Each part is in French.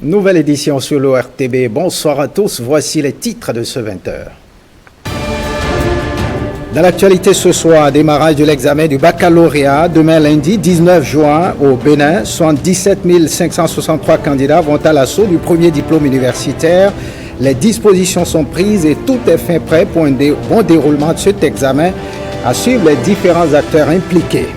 Nouvelle édition sur l'ORTB. Bonsoir à tous, voici les titres de ce 20h. Dans l'actualité ce soir, démarrage de l'examen du baccalauréat. Demain lundi 19 juin au Bénin, 77 563 candidats vont à l'assaut du premier diplôme universitaire. Les dispositions sont prises et tout est fin prêt pour un bon déroulement de cet examen à suivre les différents acteurs impliqués.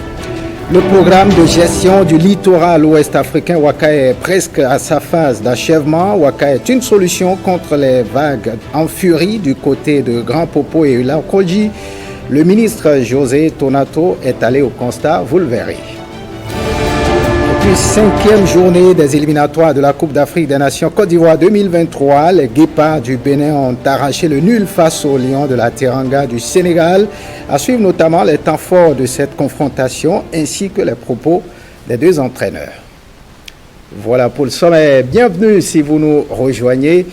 Le programme de gestion du littoral ouest africain Ouaka est presque à sa phase d'achèvement. Ouaka est une solution contre les vagues en furie du côté de Grand Popo et Ulakoji. Le ministre José Tonato est allé au constat, vous le verrez. Depuis 5e journée des éliminatoires de la Coupe d'Afrique des Nations Côte d'Ivoire 2023, les Guépards du Bénin ont arraché le nul face aux Lions de la Teranga du Sénégal. À suivre notamment les temps forts de cette confrontation ainsi que les propos des deux entraîneurs. Voilà pour le sommet. Bienvenue si vous nous rejoignez.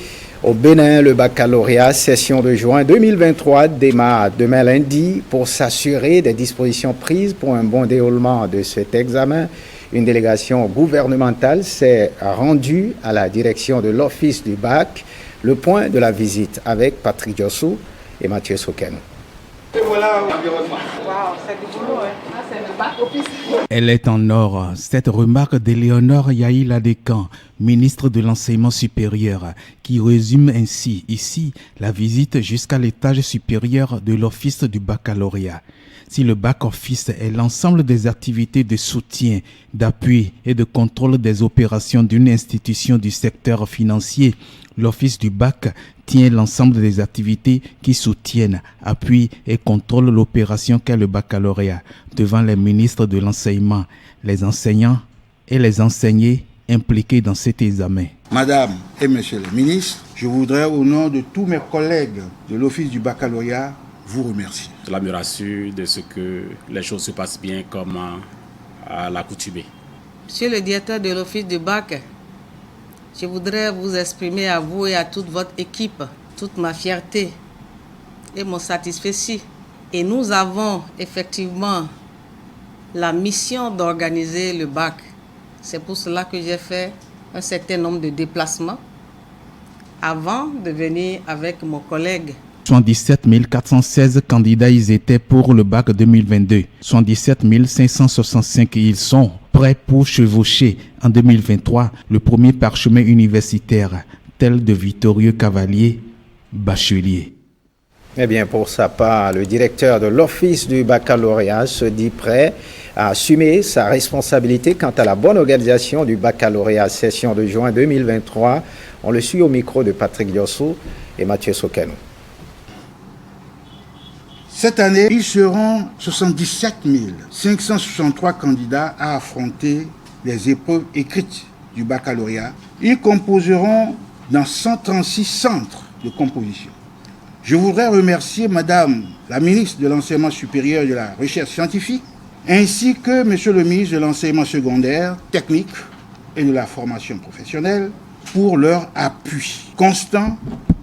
Au Bénin, le baccalauréat session de juin 2023 démarre demain lundi pour s'assurer des dispositions prises pour un bon déroulement de cet examen. Une délégation gouvernementale s'est rendue à la direction de l'Office du bac. Le point de la visite avec Patrick Diossou et Mathieu Soken. Et voilà l'environnement. Waouh, c'est du boulot, hein. Ah, c'est le bac office. Elle est en or. Cette remarque d'Éléonore Yaïla Descamps, ministre de l'Enseignement supérieur, qui résume ainsi ici la visite jusqu'à l'étage supérieur de l'Office du baccalauréat. Si le back-office est l'ensemble des activités de soutien, d'appui et de contrôle des opérations d'une institution du secteur financier, l'Office du bac tient l'ensemble des activités qui soutiennent, appuient et contrôlent l'opération qu'est le baccalauréat devant les ministres de l'enseignement, les enseignants et les enseignés impliqués dans cet examen. Madame et Monsieur les ministres, je voudrais au nom de tous mes collègues de l'Office du baccalauréat vous remercier. Cela me rassure de ce que les choses se passent bien comme à l'accoutumée. Monsieur le directeur de l'Office du bac, je voudrais vous exprimer à vous et à toute votre équipe toute ma fierté et mon satisfaction. Et nous avons effectivement la mission d'organiser le bac. C'est pour cela que j'ai fait un certain nombre de déplacements avant de venir avec mon collègue. 77 416 candidats ils étaient pour le bac 2022. 77 565 ils sont prêts pour chevaucher en 2023 le premier parchemin universitaire, tel de Victorieux Cavalier, bachelier. Eh bien, pour sa part, le directeur de l'Office du baccalauréat se dit prêt à assumer sa responsabilité quant à la bonne organisation du baccalauréat session de juin 2023. On le suit au micro de Patrick Diossou et Mathieu Soken. Cette année, ils seront 77 563 candidats à affronter les épreuves écrites du baccalauréat. Ils composeront dans 136 centres de composition. Je voudrais remercier Madame la ministre de l'Enseignement supérieur et de la Recherche scientifique, ainsi que Monsieur le ministre de l'Enseignement secondaire, technique et de la formation professionnelle pour leur appui constant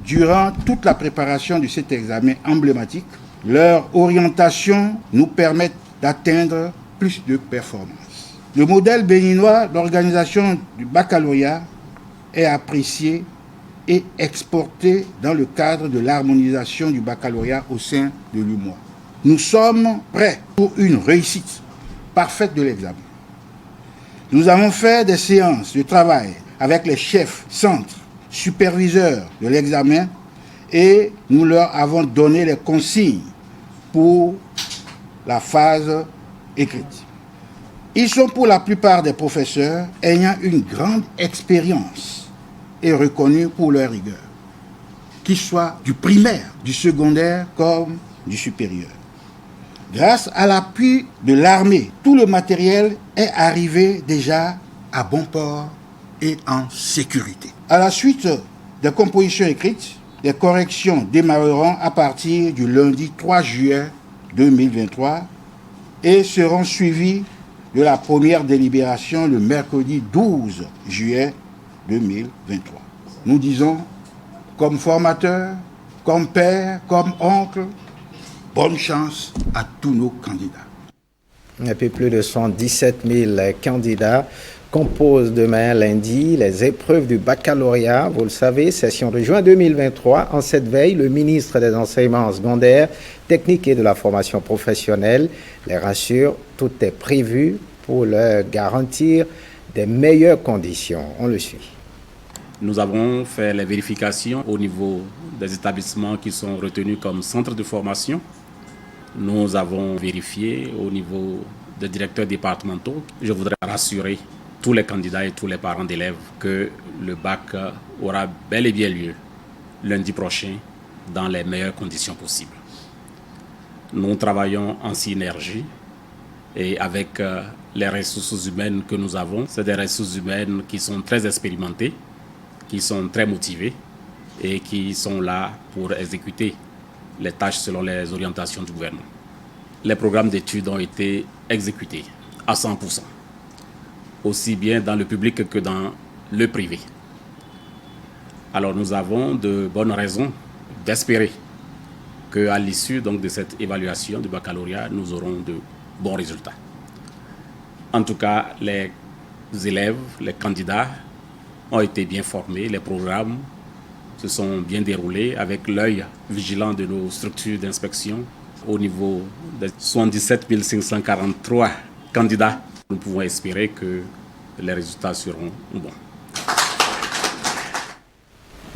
durant toute la préparation de cet examen emblématique. Leur orientation nous permet d'atteindre plus de performances. Le modèle béninois d'organisation du baccalauréat est apprécié et exporté dans le cadre de l'harmonisation du baccalauréat au sein de l'UMOA. Nous sommes prêts pour une réussite parfaite de l'examen. Nous avons fait des séances de travail avec les chefs, centres, superviseurs de l'examen et nous leur avons donné les consignes pour la phase écrite. Ils sont pour la plupart des professeurs ayant une grande expérience et reconnus pour leur rigueur, qu'ils soient du primaire, du secondaire comme du supérieur. Grâce à l'appui de l'armée, tout le matériel est arrivé déjà à bon port et en sécurité. À la suite des compositions écrites, les corrections démarreront à partir du lundi 3 juillet 2023 et seront suivies de la première délibération le mercredi 12 juillet 2023. Nous disons, comme formateur, comme père, comme oncle, bonne chance à tous nos candidats. Un peu plus de 117 000 candidats composent demain, lundi, les épreuves du baccalauréat. Vous le savez, session de juin 2023. En cette veille, le ministre des Enseignements secondaires, techniques et de la formation professionnelle les rassure, tout est prévu pour leur garantir des meilleures conditions. On le suit. Nous avons fait les vérifications au niveau des établissements qui sont retenus comme centres de formation. Nous avons vérifié au niveau des directeurs départementaux. Je voudrais rassurer tous les candidats et tous les parents d'élèves que le bac aura bel et bien lieu lundi prochain dans les meilleures conditions possibles. Nous travaillons en synergie et avec les ressources humaines que nous avons. C'est des ressources humaines qui sont très expérimentées, qui sont très motivées et qui sont là pour exécuter les tâches selon les orientations du gouvernement. Les programmes d'études ont été exécutés à 100%, aussi bien dans le public que dans le privé. Alors nous avons de bonnes raisons d'espérer qu'à l'issue donc de cette évaluation du baccalauréat, nous aurons de bons résultats. En tout cas, les élèves, les candidats ont été bien formés, les programmes se sont bien déroulés avec l'œil vigilant de nos structures d'inspection. Au niveau des 77 543 candidats, nous pouvons espérer que les résultats seront bons.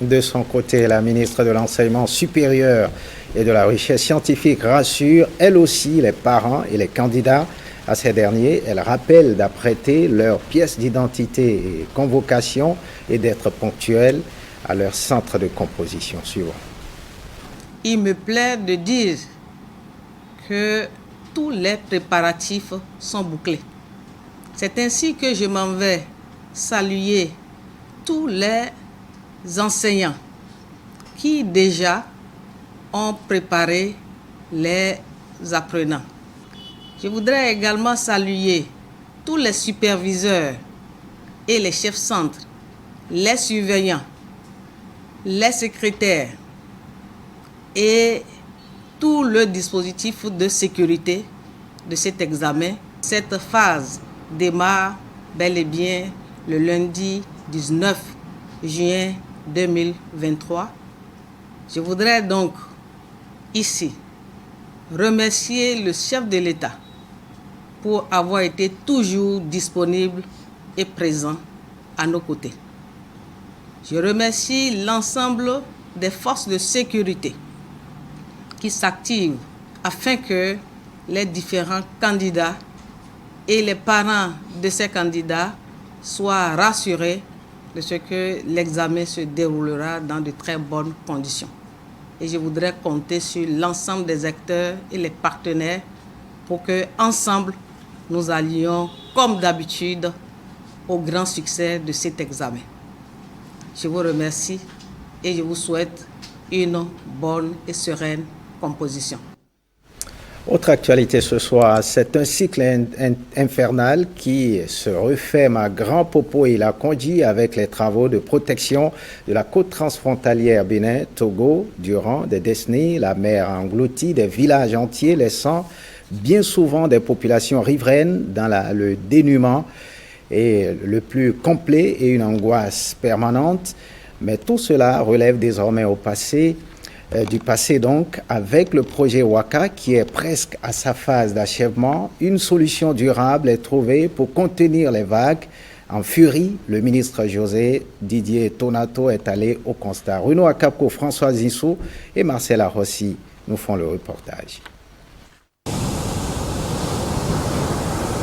De son côté, la ministre de l'Enseignement supérieur et de la Recherche scientifique rassure, elle aussi, les parents et les candidats. À ces derniers, elle rappelle d'apprêter leurs pièces d'identité et convocation et d'être ponctuels à leur centre de composition suivant. Il me plaît de dire que tous les préparatifs sont bouclés. C'est ainsi que je m'en vais saluer tous les enseignants qui déjà ont préparé les apprenants. Je voudrais également saluer tous les superviseurs et les chefs centres, les surveillants, les secrétaires et tout le dispositif de sécurité de cet examen. Cette phase démarre bel et bien le lundi 19 juin 2023. Je voudrais donc ici remercier le chef de l'État pour avoir été toujours disponible et présent à nos côtés. Je remercie l'ensemble des forces de sécurité qui s'activent afin que les différents candidats et les parents de ces candidats soient rassurés de ce que l'examen se déroulera dans de très bonnes conditions. Et je voudrais compter sur l'ensemble des acteurs et les partenaires pour que, ensemble, nous allions, comme d'habitude, au grand succès de cet examen. Je vous remercie et je vous souhaite une bonne et sereine composition. Autre actualité ce soir, c'est un cycle infernal qui se referme à Grand Popo et la Kondji avec les travaux de protection de la côte transfrontalière Bénin-Togo. Durant des décennies, la mer a englouti des villages entiers, laissant bien souvent des populations riveraines dans le dénuement et le plus complet et une angoisse permanente. Mais tout cela relève désormais du passé donc, avec le projet Waka qui est presque à sa phase d'achèvement. Une solution durable est trouvée pour contenir les vagues. En furie, le ministre José Didier Tonato est allé au constat. Renaud Akapko, François Zissou et Marcela Rossi nous font le reportage.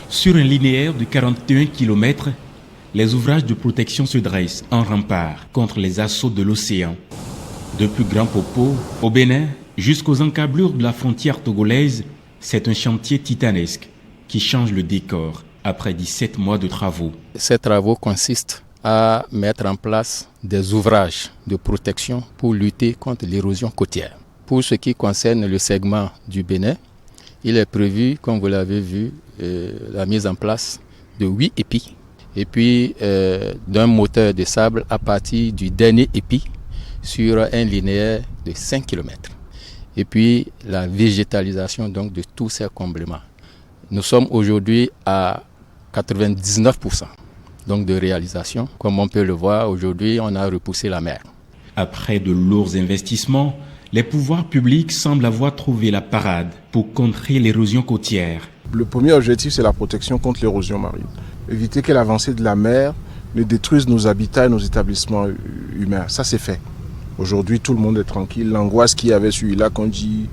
Sur un linéaire de 41 km, les ouvrages de protection se dressent en rempart contre les assauts de l'océan. Depuis Grand Popo, au Bénin, jusqu'aux encablures de la frontière togolaise, c'est un chantier titanesque qui change le décor après 17 mois de travaux. Ces travaux consistent à mettre en place des ouvrages de protection pour lutter contre l'érosion côtière. Pour ce qui concerne le segment du Bénin, il est prévu, comme vous l'avez vu, la mise en place de 8 épis et puis d'un moteur de sable à partir du dernier épi sur un linéaire de 5 km. Et puis la végétalisation donc de tous ces comblements. Nous sommes aujourd'hui à 99% donc de réalisation. Comme on peut le voir, aujourd'hui, on a repoussé la mer. Après de lourds investissements, les pouvoirs publics semblent avoir trouvé la parade pour contrer l'érosion côtière. Le premier objectif, c'est la protection contre l'érosion marine. Éviter que l'avancée de la mer ne détruise nos habitats et nos établissements humains. Ça, c'est fait. Aujourd'hui, tout le monde est tranquille. L'angoisse qu'il y avait sur Ila-Kondji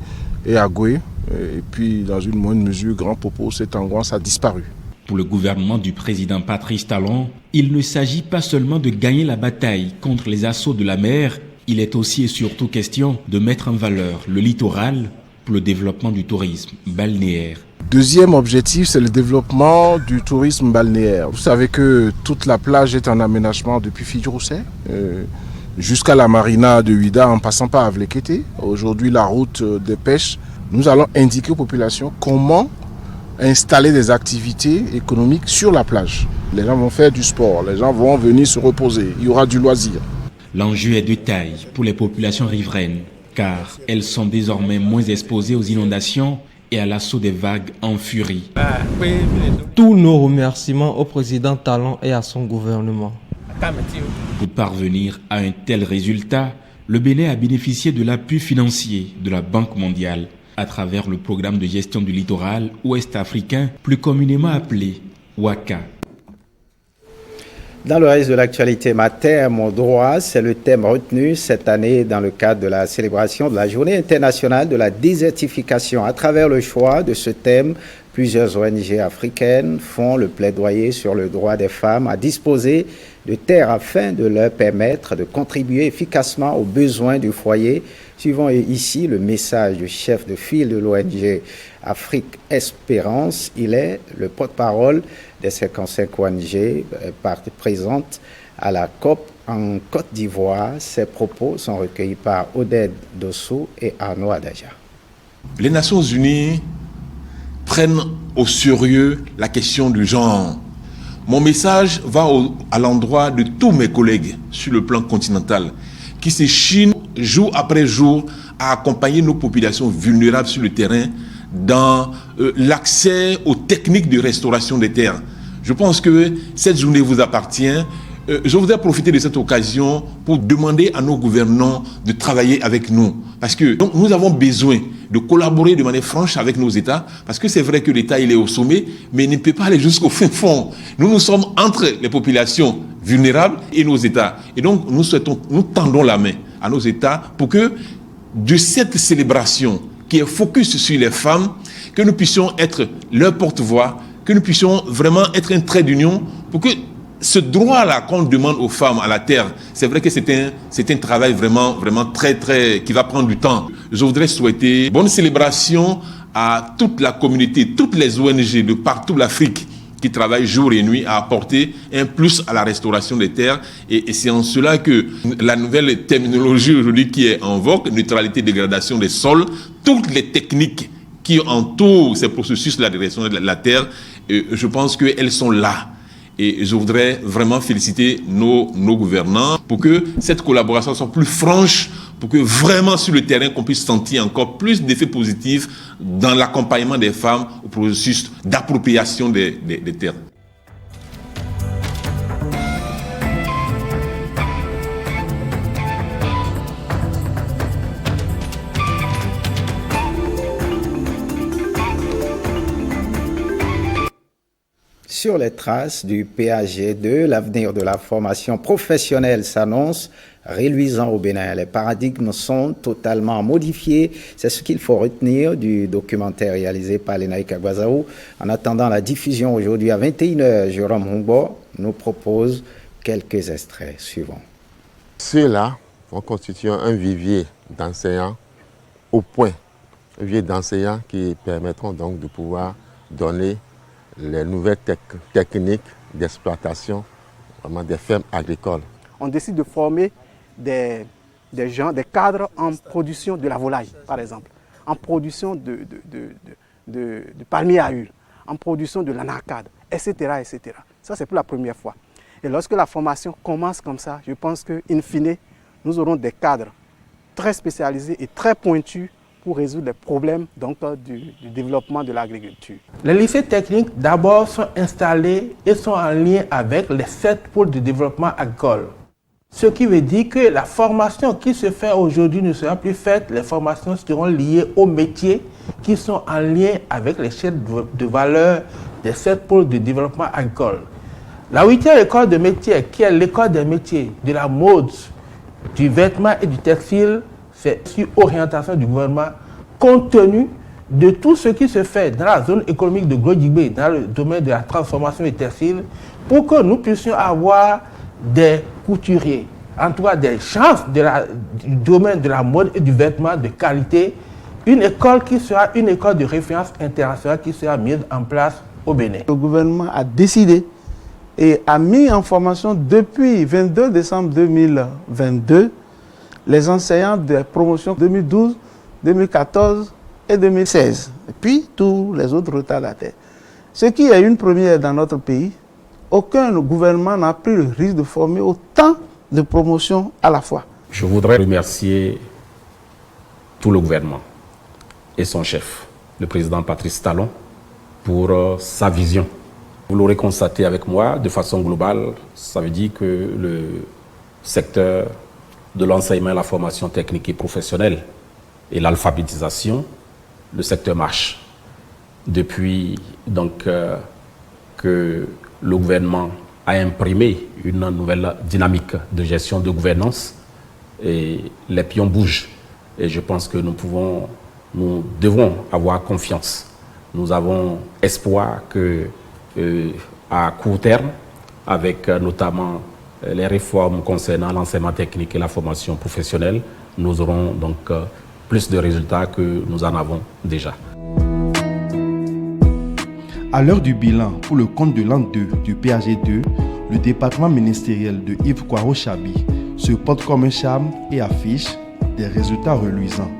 et Agoué, et puis dans une moindre mesure, Grand Popo, cette angoisse a disparu. Pour le gouvernement du président Patrice Talon, il ne s'agit pas seulement de gagner la bataille contre les assauts de la mer, il est aussi et surtout question de mettre en valeur le littoral pour le développement du tourisme balnéaire. Deuxième objectif, c'est le développement du tourisme balnéaire. Vous savez que toute la plage est en aménagement depuis Fidjouroussé, jusqu'à la marina de Huida en passant par Avlekete. Aujourd'hui, la route des pêches. Nous allons indiquer aux populations comment installer des activités économiques sur la plage. Les gens vont faire du sport, les gens vont venir se reposer, il y aura du loisir. L'enjeu est de taille pour les populations riveraines, car elles sont désormais moins exposées aux inondations et à l'assaut des vagues en furie. Tous nos remerciements au président Talon et à son gouvernement. Pour parvenir à un tel résultat, le Bénin a bénéficié de l'appui financier de la Banque mondiale à travers le programme de gestion du littoral ouest africain, plus communément appelé WACA. Dans le reste de l'actualité, ma terre, mon droit, c'est le thème retenu cette année dans le cadre de la célébration de la Journée internationale de la désertification. À travers le choix de ce thème, plusieurs ONG africaines font le plaidoyer sur le droit des femmes à disposer de terres afin de leur permettre de contribuer efficacement aux besoins du foyer. Suivons ici le message du chef de file de l'ONG Afrique Espérance. Il est le porte-parole des 55 ONG présentes à la COP en Côte d'Ivoire. Ces propos sont recueillis par Oded Dossou et Arnaud Adaja. Les Nations Unies prennent au sérieux la question du genre. Mon message va à l'endroit de tous mes collègues sur le plan continental qui s'échinent jour après jour à accompagner nos populations vulnérables sur le terrain dans l'accès aux techniques de restauration des terres. Je pense que cette journée vous appartient. Je voudrais profiter de cette occasion pour demander à nos gouvernants de travailler avec nous. Parce que donc, nous avons besoin de collaborer de manière franche avec nos États. Parce que c'est vrai que l'État il est au sommet, mais il ne peut pas aller jusqu'au fin fond. Nous sommes entre les populations vulnérables et nos États. Et donc nous tendons la main à nos États pour que de cette célébration qui est focus sur les femmes, que nous puissions être leur porte-voix, que nous puissions vraiment être un trait d'union pour que ce droit-là qu'on demande aux femmes à la terre, c'est vrai que c'est un travail vraiment très qui va prendre du temps. Je voudrais souhaiter bonne célébration à toute la communauté, toutes les ONG de partout l'Afrique qui travaillent jour et nuit à apporter un plus à la restauration des terres. Et c'est en cela que la nouvelle terminologie aujourd'hui qui est en vogue, neutralité, dégradation des sols, toutes les techniques qui entourent ces processus-là de restauration de la terre, je pense qu'elles sont là. Et je voudrais vraiment féliciter nos gouvernants pour que cette collaboration soit plus franche, pour que vraiment sur le terrain qu'on puisse sentir encore plus d'effets positifs dans l'accompagnement des femmes au processus d'appropriation des terres. Sur les traces du PAG2, l'avenir de la formation professionnelle s'annonce reluisant au Bénin. Les paradigmes sont totalement modifiés. C'est ce qu'il faut retenir du documentaire réalisé par Lénaïka Kagwazaou. En attendant la diffusion aujourd'hui à 21h, Jérôme Humbo nous propose quelques extraits suivants. Ceux-là vont constituer un vivier d'enseignants au point. Un vivier d'enseignants qui permettront donc de pouvoir donner les nouvelles techniques d'exploitation des fermes agricoles. On décide de former des cadres en production de la volaille, par exemple, en production de palmiers à huile, en production de l'anacade, etc., etc. Ça, c'est pour la première fois. Et lorsque la formation commence comme ça, je pense qu'in fine, nous aurons des cadres très spécialisés et très pointus pour résoudre les problèmes donc, du développement de l'agriculture. Les lycées techniques, d'abord, sont installés et sont en lien avec les 7 pôles de développement agricole. Ce qui veut dire que la formation qui se fait aujourd'hui ne sera plus faite, les formations seront liées aux métiers qui sont en lien avec les chaînes de valeur des 7 pôles de développement agricole. La 8e école de métiers, qui est l'école des métiers, de la mode, du vêtement et du textile, c'est sur orientation du gouvernement, compte tenu de tout ce qui se fait dans la zone économique de Grodjibé, dans le domaine de la transformation des textiles, pour que nous puissions avoir des couturiers, en tout cas des chances du domaine de la mode et du vêtement de qualité, une école qui sera une école de référence internationale qui sera mise en place au Bénin. Le gouvernement a décidé et a mis en formation depuis 22 décembre 2022 les enseignants de promotion 2012, 2014 et 2016, et puis tous les autres retardataires. Ce qui est une première dans notre pays. Aucun gouvernement n'a pris le risque de former autant de promotions à la fois. Je voudrais remercier tout le gouvernement et son chef, le président Patrice Talon, pour sa vision. Vous l'aurez constaté avec moi, de façon globale, ça veut dire que le secteur de l'enseignement et la formation technique et professionnelle et l'alphabétisation, le secteur marche. Depuis donc que le gouvernement a imprimé une nouvelle dynamique de gestion de gouvernance et les pions bougent. Et je pense que nous devons avoir confiance. Nous avons espoir que à court terme, avec notamment les réformes concernant l'enseignement technique et la formation professionnelle, nous aurons donc plus de résultats que nous en avons déjà. À l'heure du bilan pour le compte de l'an 2 du PAG2, le département ministériel de Yves Kwaro Chabi se porte comme un charme et affiche des résultats reluisants.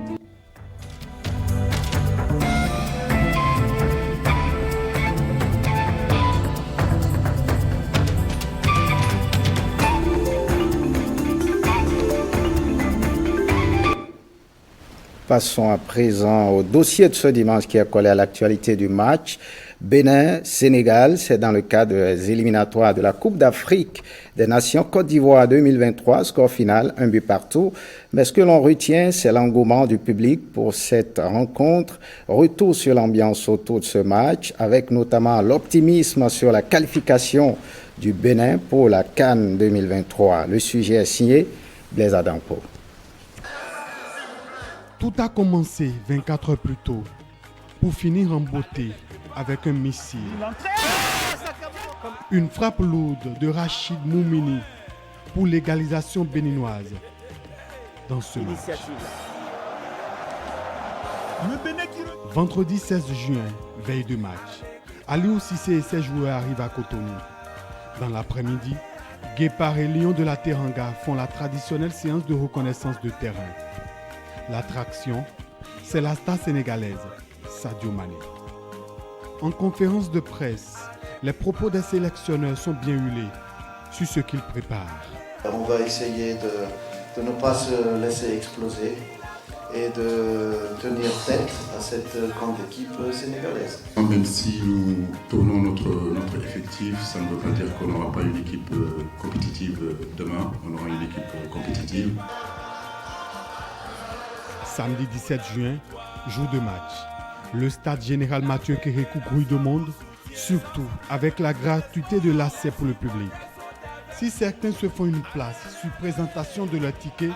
Passons à présent au dossier de ce dimanche qui est collé à l'actualité du match. Bénin-Sénégal, c'est dans le cadre des éliminatoires de la Coupe d'Afrique des Nations Côte d'Ivoire 2023, score final, 1 but partout. Mais ce que l'on retient, c'est l'engouement du public pour cette rencontre. Retour sur l'ambiance autour de ce match, avec notamment l'optimisme sur la qualification du Bénin pour la CAN 2023. Le sujet est signé Blaise Adampo. Tout a commencé 24 heures plus tôt pour finir en beauté avec un missile. Une frappe lourde de Rachid Moumini pour l'égalisation béninoise dans ce match. Vendredi 16 juin, veille de match, Aliou Cissé et ses joueurs arrivent à Cotonou. Dans l'après-midi, Guépard et Lions de la Teranga font la traditionnelle séance de reconnaissance de terrain. L'attraction, c'est la star sénégalaise, Sadio Mané. En conférence de presse, les propos des sélectionneurs sont bien huilés sur ce qu'ils préparent. On va essayer de ne pas se laisser exploser et de tenir tête à cette grande équipe sénégalaise. Même si nous tournons notre effectif, ça ne veut pas dire qu'on n'aura pas une équipe compétitive demain. On aura une équipe compétitive. Samedi 17 juin, jour de match. Le stade général Mathieu Kérékou grouille de monde, surtout avec la gratuité de l'accès pour le public. Si certains se font une place sur présentation de leur ticket,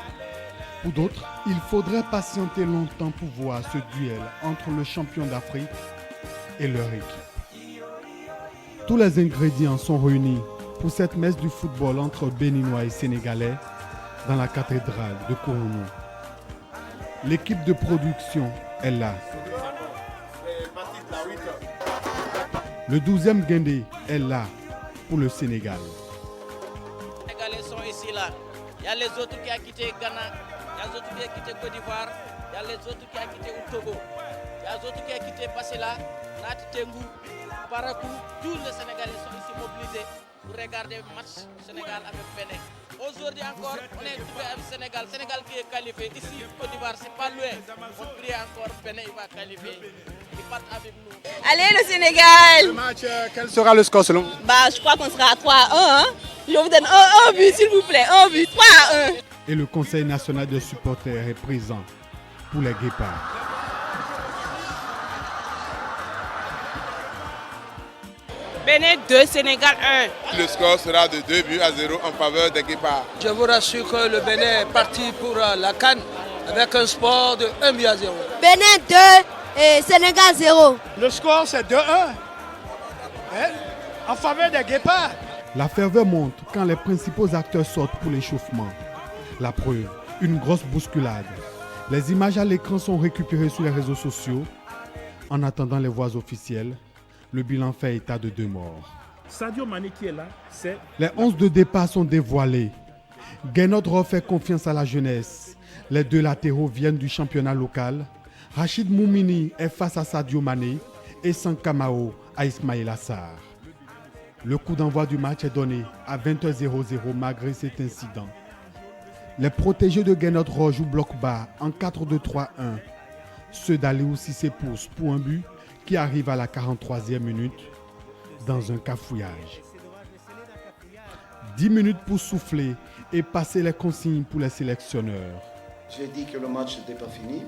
pour d'autres, il faudrait patienter longtemps pour voir ce duel entre le champion d'Afrique et leur équipe. Tous les ingrédients sont réunis pour cette messe du football entre Béninois et Sénégalais dans la cathédrale de Koronou. L'équipe de production est là. Le 12e Guindé est là pour le Sénégal. Les Sénégalais sont ici là. Il y a les autres qui ont quitté Ghana, il y a les autres qui ont quitté Côte d'Ivoire, il y a les autres qui ont quitté Togo, il y a les autres qui ont quitté Passela, Nati Tengu, Parakou. Tous les Sénégalais sont ici mobilisés pour regarder le match Sénégal avec Bénin. Aujourd'hui encore, on est trouvé avec Sénégal. Sénégal qui est qualifié. Ici, Côte d'Ivoire, c'est pas loin. On prie encore, Bénin, il va qualifier. Ils partent avec nous. Allez, le Sénégal! Le match, quel sera le score selon vous? Je crois qu'on sera à 3-1. Hein? Je vous donne un but, s'il vous plaît. Un but, 3-1. Et le Conseil national de supporters est présent pour les Guépards. Bénin 2, Sénégal 1. Le score sera de 2-0 en faveur des Guépards. Je vous rassure que le Bénin est parti pour la CAN avec un score de 1-0. Bénin 2 et Sénégal 0. Le score c'est 2-1 en faveur des Guépards. La ferveur monte quand les principaux acteurs sortent pour l'échauffement. La preuve, une grosse bousculade. Les images à l'écran sont récupérées sur les réseaux sociaux. En attendant les voix officielles, le bilan fait état de 2 morts. Sadio Mané qui est là, c'est... Les 11 de départ sont dévoilés. Guénot fait confiance à la jeunesse. Les 2 latéraux viennent du championnat local. Rachid Moumini est face à Sadio Mané et Sankamao à Ismaïla Sarr. Le coup d'envoi du match est donné à 20h00 malgré cet incident. Les protégés de Guénot jouent bloc bas en 4-2-3-1. Ceux d'Aliou Cissé poussent pour un but qui arrive à la 43e minute dans un cafouillage. 10 minutes pour souffler et passer les consignes pour les sélectionneurs. J'ai dit que le match n'était pas fini,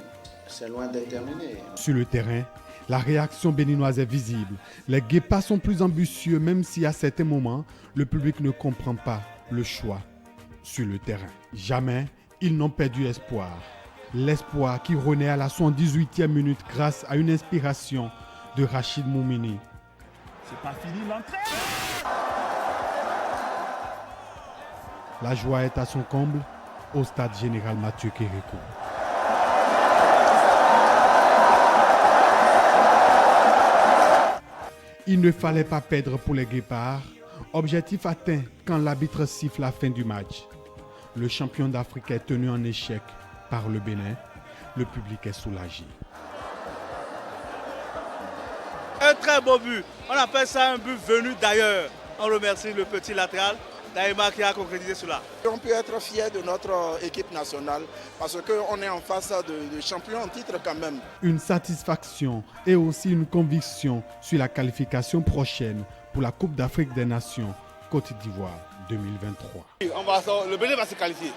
c'est loin d'être terminé. Sur le terrain, la réaction béninoise est visible. Les Guépards sont plus ambitieux même si à certains moments, le public ne comprend pas le choix sur le terrain. Jamais, ils n'ont perdu espoir. L'espoir qui renaît à la 78e minute grâce à une inspiration de Rachid Moumini. C'est pas fini l'entrée. La joie est à son comble au stade général Mathieu Kérékou. Il ne fallait pas perdre pour les Guépards. Objectif atteint quand l'arbitre siffle la fin du match. Le champion d'Afrique est tenu en échec par le Bénin. Le public est soulagé. Un très beau but. On appelle ça un but venu d'ailleurs. On remercie le petit latéral Daïma qui a concrétisé cela. On peut être fier de notre équipe nationale parce qu'on est en face de champions en titre quand même. Une satisfaction et aussi une conviction sur la qualification prochaine pour la Coupe d'Afrique des Nations Côte d'Ivoire 2023. Le Bénin va se qualifier.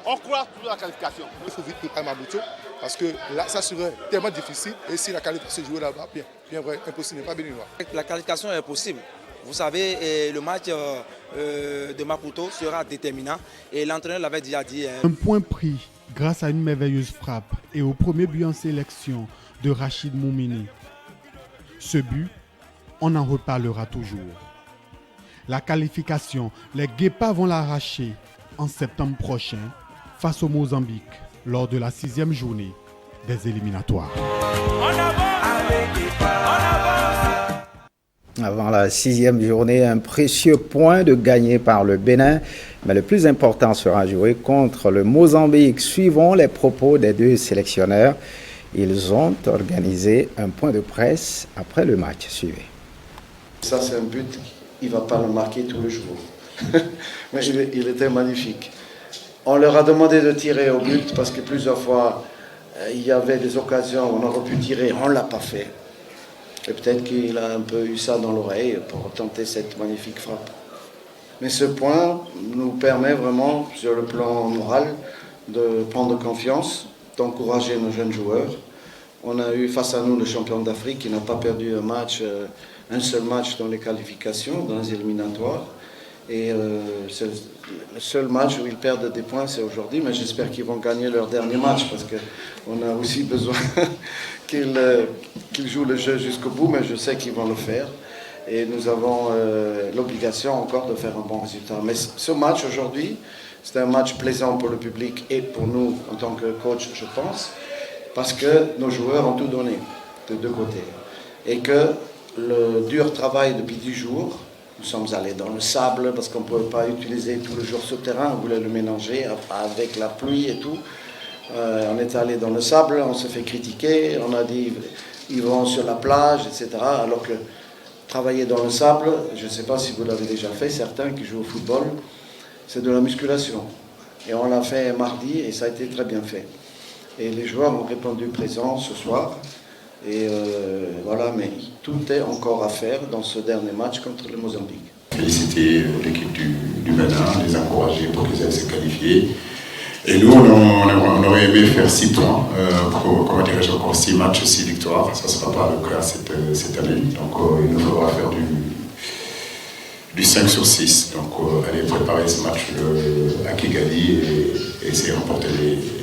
On croit pour la qualification. Il faut vite préparer Mamoudou parce que là, ça serait tellement difficile. Et si la qualification se jouait là-bas, bien vrai, impossible, n'est pas béninois. La qualification est possible. Vous savez, le match de Maputo sera déterminant et l'entraîneur l'avait déjà dit. Un point pris grâce à une merveilleuse frappe et au premier but en sélection de Rachid Moumini. Ce but, on en reparlera toujours. La qualification, les Guépards vont l'arracher en septembre prochain face au Mozambique lors de la 6e journée des éliminatoires. Avant la 6e journée, un précieux point de gagné par le Bénin, mais le plus important sera joué contre le Mozambique. Suivons les propos des 2 sélectionneurs. Ils ont organisé un point de presse après le match. Suivez. Ça, c'est un but, il ne va pas le marquer tous les jours. Mais il était magnifique. On leur a demandé de tirer au but parce que plusieurs fois, il y avait des occasions où on aurait pu tirer, on ne l'a pas fait. Et peut-être qu'il a un peu eu ça dans l'oreille pour tenter cette magnifique frappe. Mais ce point nous permet vraiment, sur le plan moral, de prendre confiance, d'encourager nos jeunes joueurs. On a eu face à nous le champion d'Afrique qui n'a pas perdu un seul match dans les qualifications, dans les éliminatoires. Et c'est le seul match où ils perdent des points, c'est aujourd'hui, mais j'espère qu'ils vont gagner leur dernier match parce qu'on a aussi besoin qu'ils jouent le jeu jusqu'au bout, mais je sais qu'ils vont le faire. Et nous avons l'obligation encore de faire un bon résultat. Mais ce match aujourd'hui, c'est un match plaisant pour le public et pour nous en tant que coach, je pense, parce que nos joueurs ont tout donné de 2 côtés. Et que le dur travail depuis 10 jours, nous sommes allés dans le sable parce qu'on ne pouvait pas utiliser tout le jour ce terrain, on voulait le mélanger avec la pluie et tout. On est allé dans le sable, on se fait critiquer, on a dit ils vont sur la plage, etc. Alors que travailler dans le sable, je ne sais pas si vous l'avez déjà fait, certains qui jouent au football, c'est de la musculation. Et on l'a fait mardi et ça a été très bien fait. Et les joueurs ont répondu présent ce soir. Et voilà, mais tout est encore à faire dans ce dernier match contre le Mozambique. Féliciter l'équipe du Bénin, les encourager pour qu'ils aillent se qualifier. Et nous, on aurait aimé faire 6 points, encore 6 matchs, 6 victoires. Ça ne sera pas le cas cette année. Donc il nous faudra faire du 5 sur 6. Donc aller préparer ce match à Kigali et essayer de remporter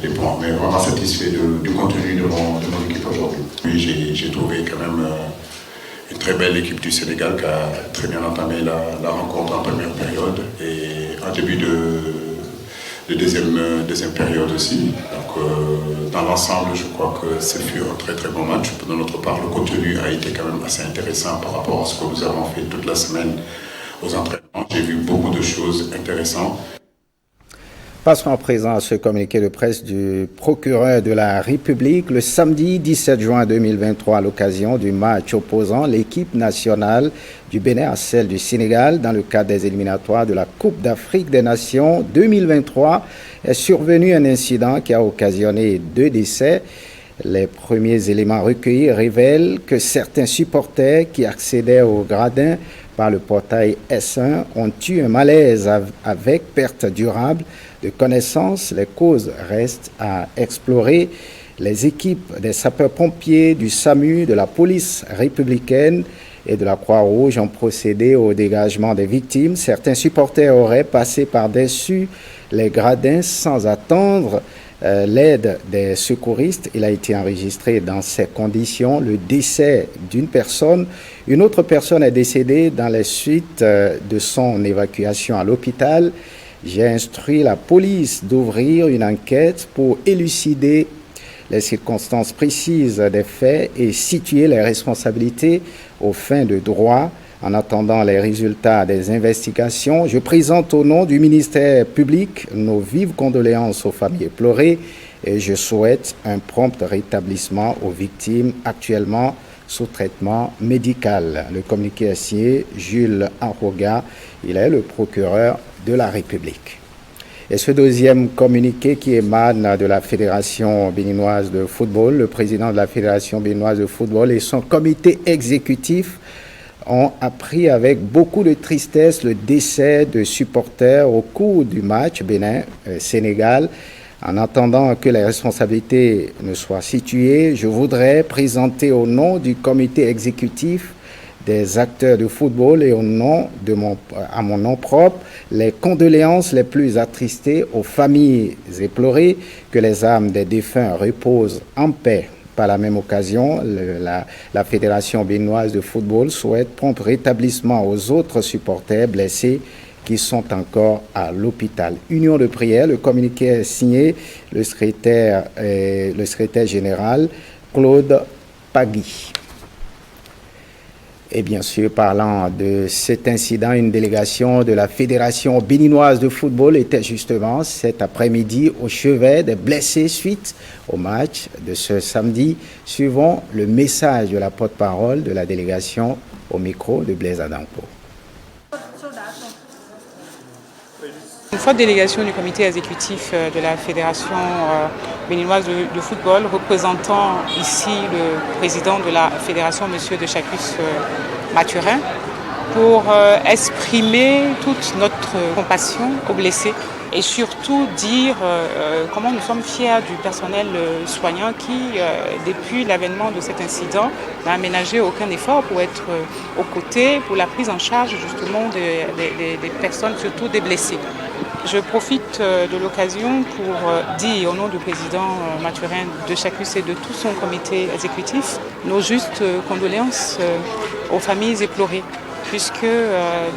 les points. Mais vraiment satisfait du contenu de mon équipe aujourd'hui. Oui, j'ai trouvé quand même une très belle équipe du Sénégal qui a très bien entamé la rencontre en première période et en début de deuxième période aussi. Donc dans l'ensemble, je crois que ce fut un très très bon match. De notre part, le contenu a été quand même assez intéressant par rapport à ce que nous avons fait toute la semaine aux entraînements. J'ai vu beaucoup de choses intéressantes. Passons à présent à ce communiqué de presse du procureur de la République le samedi 17 juin 2023 à l'occasion du match opposant l'équipe nationale du Bénin à celle du Sénégal dans le cadre des éliminatoires de la Coupe d'Afrique des Nations 2023 est survenu un incident qui a occasionné 2 décès. Les premiers éléments recueillis révèlent que certains supporters qui accédaient au gradin par le portail S1 ont eu un malaise avec perte durable de connaissances. Les causes restent à explorer. Les équipes des sapeurs-pompiers, du SAMU, de la police républicaine et de la Croix-Rouge ont procédé au dégagement des victimes. Certains supporters auraient passé par-dessus les gradins sans attendre l'aide des secouristes. Il a été enregistré dans ces conditions le décès d'une personne. Une autre personne est décédée dans les suites de son évacuation à l'hôpital. J'ai instruit la police d'ouvrir une enquête pour élucider les circonstances précises des faits et situer les responsabilités aux fins de droit. En attendant les résultats des investigations, je présente au nom du ministère public nos vives condoléances aux familles éplorées et je souhaite un prompt rétablissement aux victimes actuellement sous traitement médical. Le communiqué est signé Jules Arroga, il est le procureur de la République. Et ce deuxième communiqué qui émane de la Fédération béninoise de football, le président de la Fédération béninoise de football et son comité exécutif ont appris avec beaucoup de tristesse le décès de supporters au cours du match Bénin-Sénégal. En attendant que les responsabilités ne soient situées, je voudrais présenter au nom du comité exécutif des acteurs de football et à mon nom propre les condoléances les plus attristées aux familles éplorées, que les âmes des défunts reposent en paix. Par la même occasion, la Fédération béninoise de football souhaite prompt rétablissement aux autres supporters blessés qui sont encore à l'hôpital. Union de prière, le communiqué est signé le secrétaire général Claude Pagui. Et bien sûr, parlant de cet incident, une délégation de la Fédération béninoise de football était justement cet après-midi au chevet des blessés suite au match de ce samedi. Suivons le message de la porte-parole de la délégation au micro de Blaise Adampo. Une forte délégation du comité exécutif de la Fédération béninoise de football, représentant ici le président de la Fédération, M. de Chacus Mathurin, pour exprimer toute notre compassion aux blessés et surtout dire comment nous sommes fiers du personnel soignant qui, depuis l'avènement de cet incident, n'a aménagé aucun effort pour être aux côtés, pour la prise en charge justement des personnes, surtout des blessés. Je profite de l'occasion pour dire au nom du président Mathurin de Chacus et de tout son comité exécutif nos justes condoléances aux familles éplorées, puisque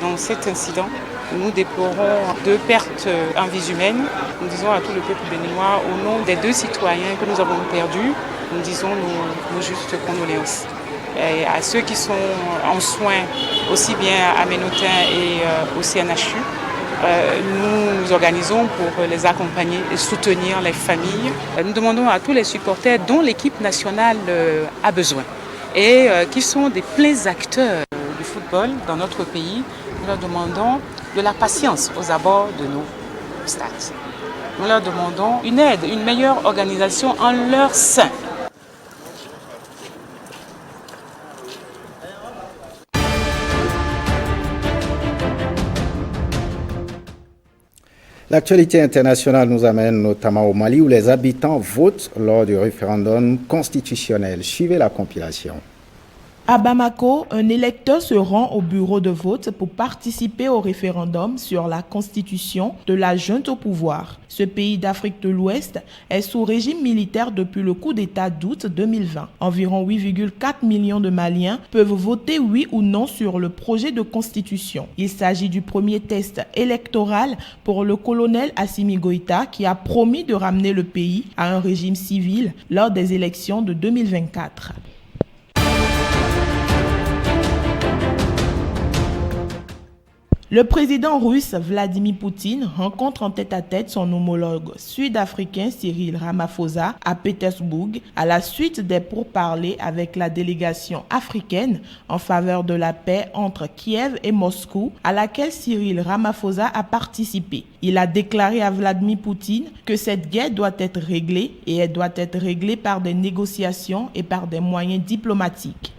dans cet incident, nous déplorons 2 pertes en vie humaine. Nous disons à tout le peuple béninois, au nom des 2 citoyens que nous avons perdus, nous disons nos justes condoléances. Et à ceux qui sont en soins, aussi bien à Ménotin et au CNHU, nous organisons pour les accompagner et soutenir les familles. Nous demandons à tous les supporters dont l'équipe nationale a besoin et qui sont des pleins acteurs du football football dans notre pays, nous leur demandons de la patience aux abords de nos stades. Nous leur demandons une aide, une meilleure organisation en leur sein. L'actualité internationale nous amène notamment au Mali où les habitants votent lors du référendum constitutionnel. Suivez la compilation. À Bamako, un électeur se rend au bureau de vote pour participer au référendum sur la constitution de la junte au pouvoir. Ce pays d'Afrique de l'Ouest est sous régime militaire depuis le coup d'État d'août 2020. Environ 8,4 millions de Maliens peuvent voter oui ou non sur le projet de constitution. Il s'agit du premier test électoral pour le colonel Assimi Goïta qui a promis de ramener le pays à un régime civil lors des élections de 2024. Le président russe Vladimir Poutine rencontre en tête-à-tête son homologue sud-africain Cyril Ramaphosa à Pétersbourg à la suite des pourparlers avec la délégation africaine en faveur de la paix entre Kiev et Moscou à laquelle Cyril Ramaphosa a participé. Il a déclaré à Vladimir Poutine que cette guerre doit être réglée et elle doit être réglée par des négociations et par des moyens diplomatiques.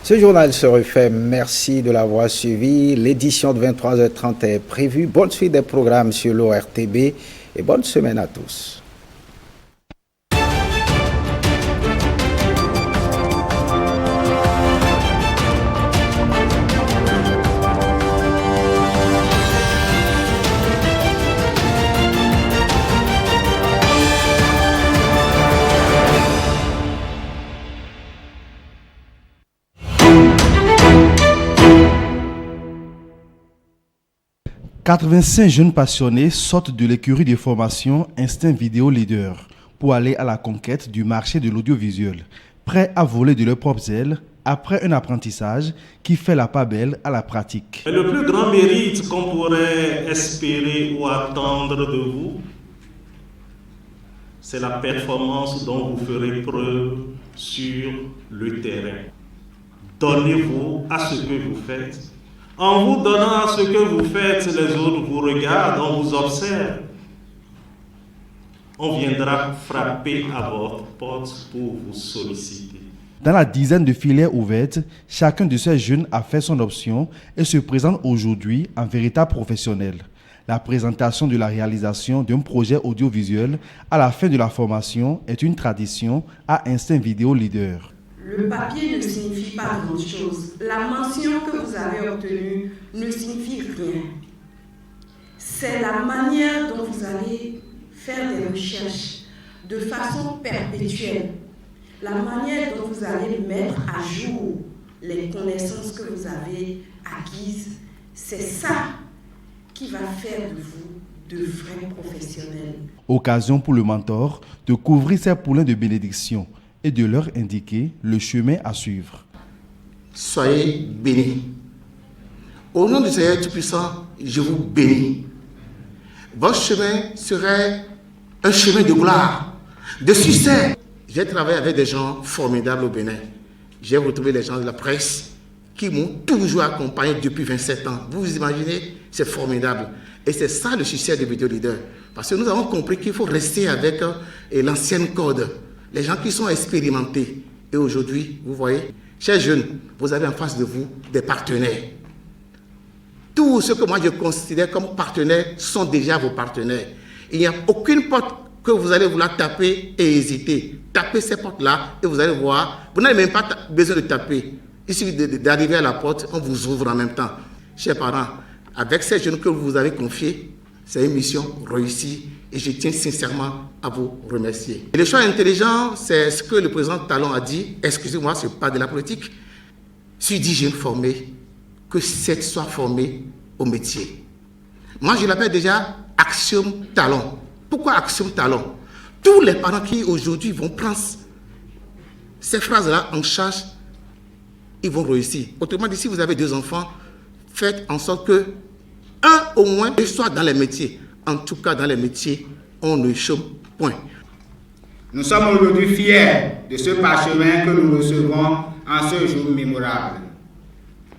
Ce journal se refait. Merci de l'avoir suivi. L'édition de 23h30 est prévue. Bonne suite des programmes sur l'ORTB et bonne semaine à tous. « 85 jeunes passionnés sortent de l'écurie de formation Instinct Vidéo Leader pour aller à la conquête du marché de l'audiovisuel, prêts à voler de leurs propres ailes après un apprentissage qui fait la part belle à la pratique. » Le plus grand mérite qu'on pourrait espérer ou attendre de vous, c'est la performance dont vous ferez preuve sur le terrain. Donnez-vous à ce que vous faites. En vous donnant à ce que vous faites, les autres vous regardent, on vous observe. On viendra frapper à votre porte pour vous solliciter. Dans la dizaine de filières ouvertes, chacun de ces jeunes a fait son option et se présente aujourd'hui en véritable professionnel. La présentation de la réalisation d'un projet audiovisuel à la fin de la formation est une tradition à Instinct Vidéo Leader. Le papier ne signifie pas grand-chose. La mention que vous avez obtenue ne signifie rien. C'est la manière dont vous allez faire des recherches de façon perpétuelle. La manière dont vous allez mettre à jour les connaissances que vous avez acquises, c'est ça qui va faire de vous de vrais professionnels. Occasion pour le mentor de couvrir ses poulains de bénédiction et de leur indiquer le chemin à suivre. Soyez bénis. Au nom du Seigneur Tout-Puissant, je vous bénis. Votre chemin serait un chemin de gloire, de succès. J'ai travaillé avec des gens formidables au Bénin. J'ai retrouvé les gens de la presse qui m'ont toujours accompagné depuis 27 ans. Vous vous imaginez, c'est formidable. Et c'est ça le succès de Vidéo Leader. Parce que nous avons compris qu'il faut rester avec l'ancienne code. Les gens qui sont expérimentés. Et aujourd'hui, vous voyez, chers jeunes, vous avez en face de vous des partenaires. Tous ceux que moi je considère comme partenaires sont déjà vos partenaires. Il n'y a aucune porte que vous allez vouloir taper et hésiter. Tapez ces portes-là et vous allez voir, vous n'avez même pas besoin de taper. Il suffit d'arriver à la porte, on vous ouvre en même temps. Chers parents, avec ces jeunes que vous avez confiés, c'est une mission réussie et je tiens sincèrement à vous remercier. Et le choix intelligent, c'est ce que le président Talon a dit. Excusez-moi, ce n'est pas de la politique. Si 10 jeunes formés, que 7 soient formés au métier. Moi, je l'appelle déjà Axiom Talon. Pourquoi Axiom Talon? Tous les parents qui aujourd'hui vont prendre ces phrases-là en charge, ils vont réussir. Autrement dit, si vous avez 2 enfants, faites en sorte que un au moins soit dans les métiers. En tout cas, dans les métiers, on ne chôme point. Nous sommes aujourd'hui fiers de ce parchemin que nous recevons en ce jour mémorable.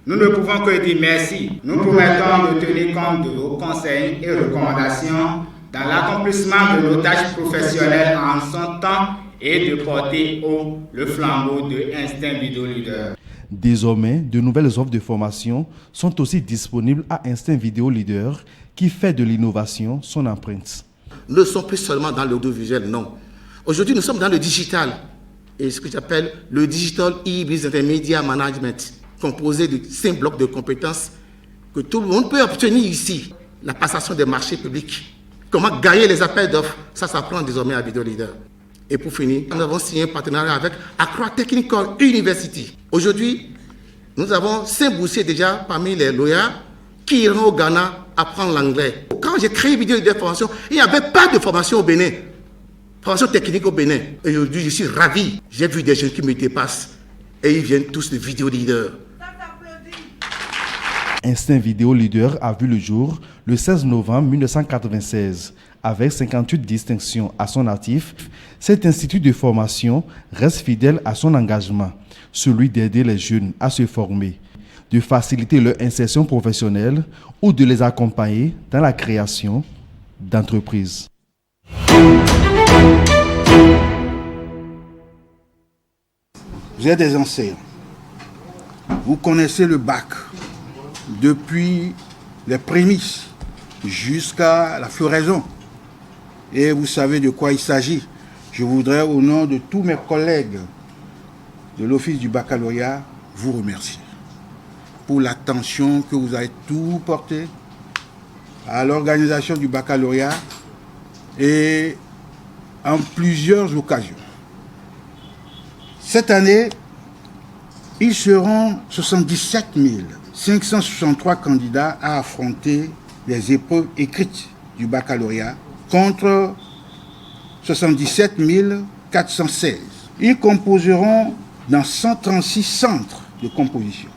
Nous ne pouvons que dire merci. Nous promettons de tenir compte de vos conseils et recommandations dans l'accomplissement de nos tâches professionnelles en son temps et de porter haut le flambeau de Instinct Video Leader. Désormais, de nouvelles offres de formation sont aussi disponibles à Instinct Video Leader qui fait de l'innovation son empreinte. Nous ne sommes plus seulement dans l'audiovisuel, non. Aujourd'hui, nous sommes dans le digital et ce que j'appelle le Digital e-Business Media Management, composé de 5 blocs de compétences que tout le monde peut obtenir ici. La passation des marchés publics, comment gagner les appels d'offres, ça s'apprend désormais à Video Leader. Et pour finir, nous avons signé un partenariat avec Accra Technical University. Aujourd'hui, nous avons 5 boursiers déjà parmi les lauréats qui iront au Ghana apprendre l'anglais. Quand j'ai créé Video Leader Formation, il n'y avait pas de formation au Bénin, formation technique au Bénin. Et aujourd'hui, je suis ravi. J'ai vu des jeunes qui me dépassent et ils viennent tous de Video Leader. Instinct Video Leader a vu le jour le 16 novembre 1996. Avec 58 distinctions à son actif, cet institut de formation reste fidèle à son engagement, celui d'aider les jeunes à se former, de faciliter leur insertion professionnelle ou de les accompagner dans la création d'entreprises. Vous êtes des enseignants. Vous connaissez le bac depuis les prémices jusqu'à la floraison. Et vous savez de quoi il s'agit. Je voudrais, au nom de tous mes collègues de l'Office du baccalauréat, vous remercier pour l'attention que vous avez tout porté à l'organisation du baccalauréat et en plusieurs occasions. Cette année, ils seront 77 563 candidats à affronter les épreuves écrites du baccalauréat contre 77 416. Ils composeront dans 136 centres de composition.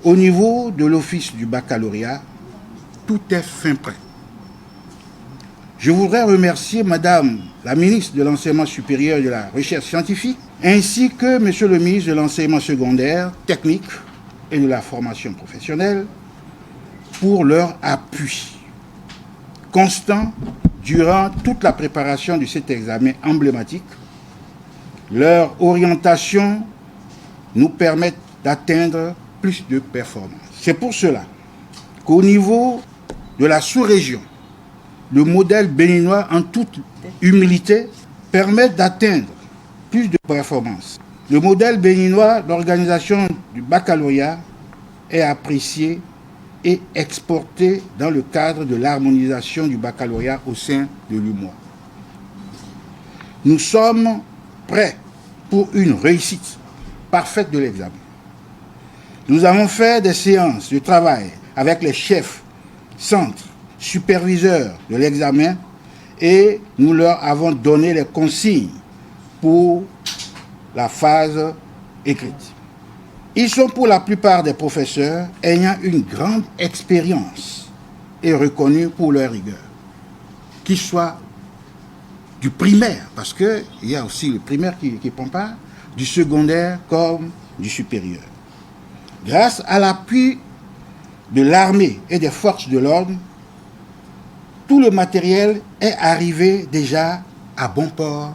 Au niveau de l'Office du baccalauréat, tout est fin prêt. Je voudrais remercier Madame la ministre de l'Enseignement supérieur et de la Recherche scientifique, ainsi que Monsieur le ministre de l'Enseignement secondaire, technique et de la formation professionnelle pour leur appui constant durant toute la préparation de cet examen emblématique. Leur orientation nous permet d'atteindre plus de performances. C'est pour cela qu'au niveau de la sous-région, le modèle béninois, en toute humilité, permet d'atteindre plus de performances. Le modèle béninois d'organisation du baccalauréat est apprécié et exporté dans le cadre de l'harmonisation du baccalauréat au sein de l'UMOA. Nous sommes prêts pour une réussite parfaite de l'examen. Nous avons fait des séances de travail avec les chefs, centres, superviseurs de l'examen et nous leur avons donné les consignes pour la phase écrite. Ils sont pour la plupart des professeurs ayant une grande expérience et reconnus pour leur rigueur, qu'ils soient du primaire, parce qu'il y a aussi le primaire qui prend part, du secondaire comme du supérieur. Grâce à l'appui de l'armée et des forces de l'ordre, tout le matériel est arrivé déjà à bon port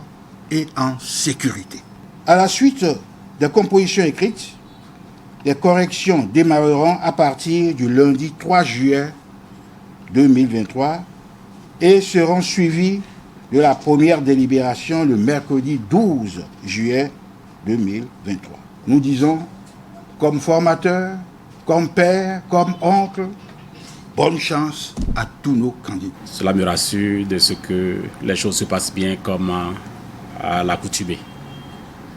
et en sécurité. À la suite des compositions écrites, les corrections démarreront à partir du lundi 3 juillet 2023 et seront suivies de la première délibération le mercredi 12 juillet 2023. Nous disons, comme formateur, comme père, comme oncle, bonne chance à tous nos candidats. Cela me rassure de ce que les choses se passent bien comme à l'accoutumée.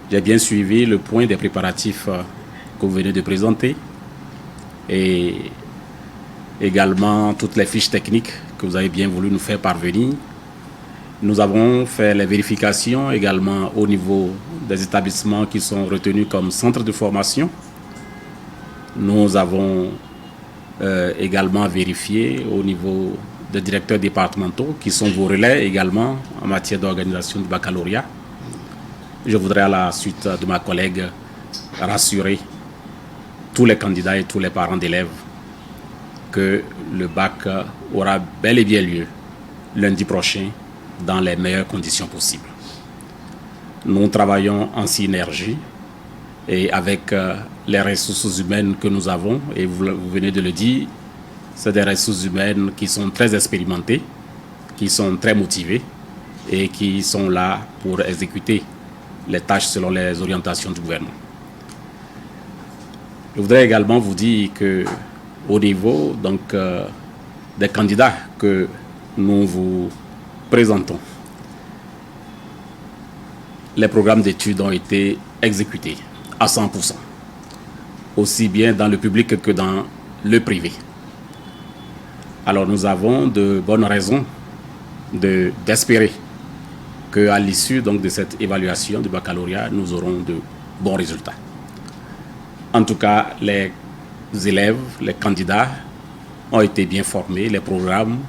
J'ai bien suivi le point des préparatifs que vous venez de présenter et également toutes les fiches techniques que vous avez bien voulu nous faire parvenir. Nous avons fait les vérifications également au niveau des établissements qui sont retenus comme centres de formation. Nous avons également vérifié au niveau des directeurs départementaux qui sont vos relais également en matière d'organisation du baccalauréat. Je voudrais à la suite de ma collègue rassurer tous les candidats et tous les parents d'élèves que le bac aura bel et bien lieu lundi prochain dans les meilleures conditions possibles. Nous travaillons en synergie et avec les ressources humaines que nous avons, et vous venez de le dire, c'est des ressources humaines qui sont très expérimentées, qui sont très motivées et qui sont là pour exécuter les tâches selon les orientations du gouvernement. Je voudrais également vous dire que au niveau donc, des candidats que nous vous présentons, les programmes d'études ont été exécutés à 100%, aussi bien dans le public que dans le privé. Alors nous avons de bonnes raisons d'espérer qu'à l'issue donc, de cette évaluation du baccalauréat, nous aurons de bons résultats. En tout cas, les élèves, les candidats ont été bien formés, les programmes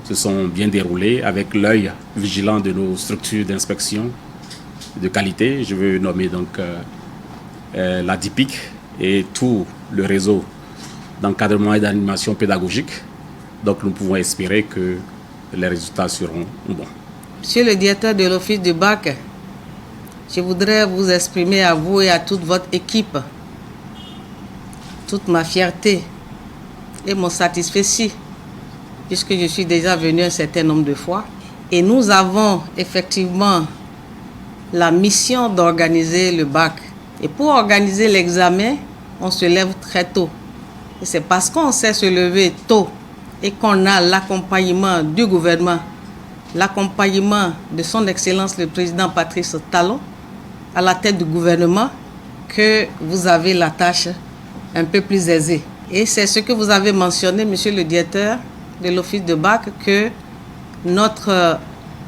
se sont bien déroulés avec l'œil vigilant de nos structures d'inspection de qualité. Je veux nommer donc la DIPIC et tout le réseau d'encadrement et d'animation pédagogique. Donc nous pouvons espérer que les résultats seront bons. Monsieur le directeur de l'Office du bac, je voudrais vous exprimer à vous et à toute votre équipe toute ma fierté et mon satisfait, puisque je suis déjà venu un certain nombre de fois. Et nous avons effectivement la mission d'organiser le bac. Et pour organiser l'examen, on se lève très tôt. Et c'est parce qu'on sait se lever tôt et qu'on a l'accompagnement du gouvernement, l'accompagnement de son Excellence le Président Patrice Talon à la tête du gouvernement, que vous avez la tâche un peu plus aisée. Et c'est ce que vous avez mentionné, monsieur le directeur de l'Office de bac, que notre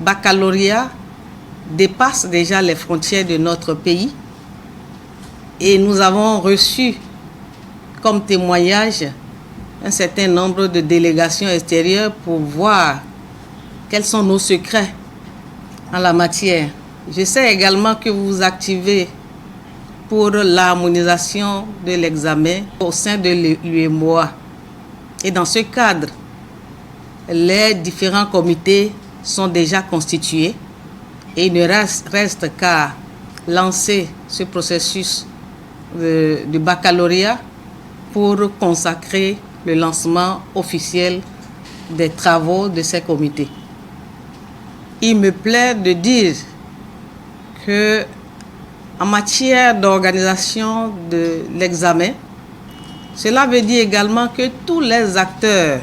baccalauréat dépasse déjà les frontières de notre pays. Et nous avons reçu comme témoignage un certain nombre de délégations extérieures pour voir quels sont nos secrets en la matière. Je sais également que vous vous activez pour l'harmonisation de l'examen au sein de l'UEMOA. Et dans ce cadre, les différents comités sont déjà constitués et il ne reste qu'à lancer ce processus du baccalauréat pour consacrer le lancement officiel des travaux de ces comités. Il me plaît de dire que en matière d'organisation de l'examen, cela veut dire également que tous les acteurs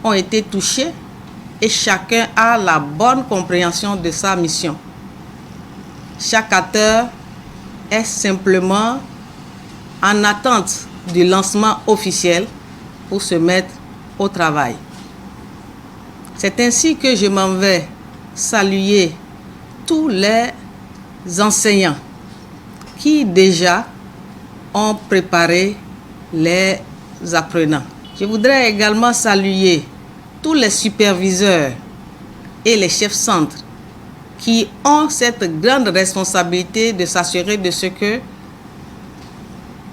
ont été touchés et chacun a la bonne compréhension de sa mission. Chaque acteur est simplement en attente du lancement officiel pour se mettre au travail. C'est ainsi que je m'en vais saluer tous les enseignants qui déjà ont préparé les apprenants. Je voudrais également saluer tous les superviseurs et les chefs centres qui ont cette grande responsabilité de s'assurer de ce que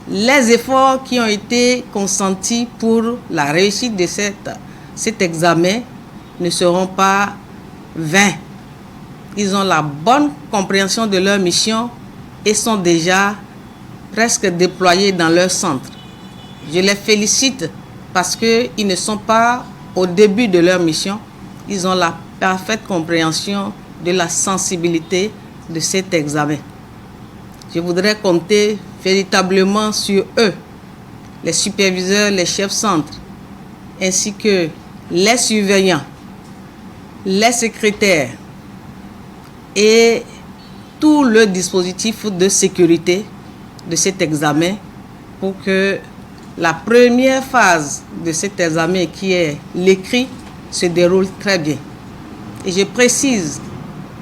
les efforts qui ont été consentis pour la réussite de cet examen ne seront pas vains. Ils ont la bonne compréhension de leur mission et sont déjà presque déployés dans leur centre. Je les félicite parce qu'ils ne sont pas au début de leur mission. Ils ont la parfaite compréhension de la sensibilité de cet examen. Je voudrais compter véritablement sur eux, les superviseurs, les chefs centres, ainsi que les surveillants, les secrétaires et tout le dispositif de sécurité de cet examen pour que la première phase de cet examen, qui est l'écrit, se déroule très bien. Et je précise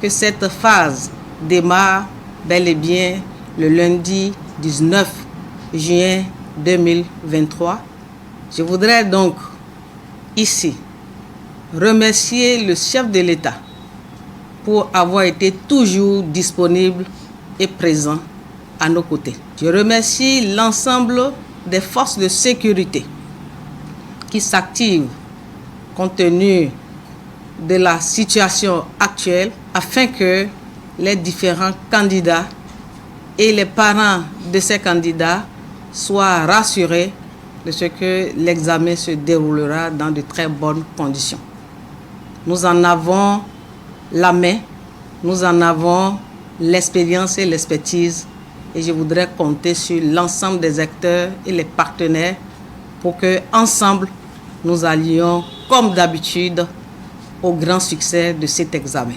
que cette phase démarre bel et bien le lundi 19 juin 2023. Je voudrais donc ici remercier le chef de l'État pour avoir été toujours disponible et présent à nos côtés. Je remercie l'ensemble des forces de sécurité qui s'activent compte tenu de la situation actuelle afin que les différents candidats et les parents de ces candidats soient rassurés de ce que l'examen se déroulera dans de très bonnes conditions. Nous en avons la main, nous en avons l'expérience et l'expertise et je voudrais compter sur l'ensemble des acteurs et les partenaires pour que ensemble nous allions comme d'habitude au grand succès de cet examen.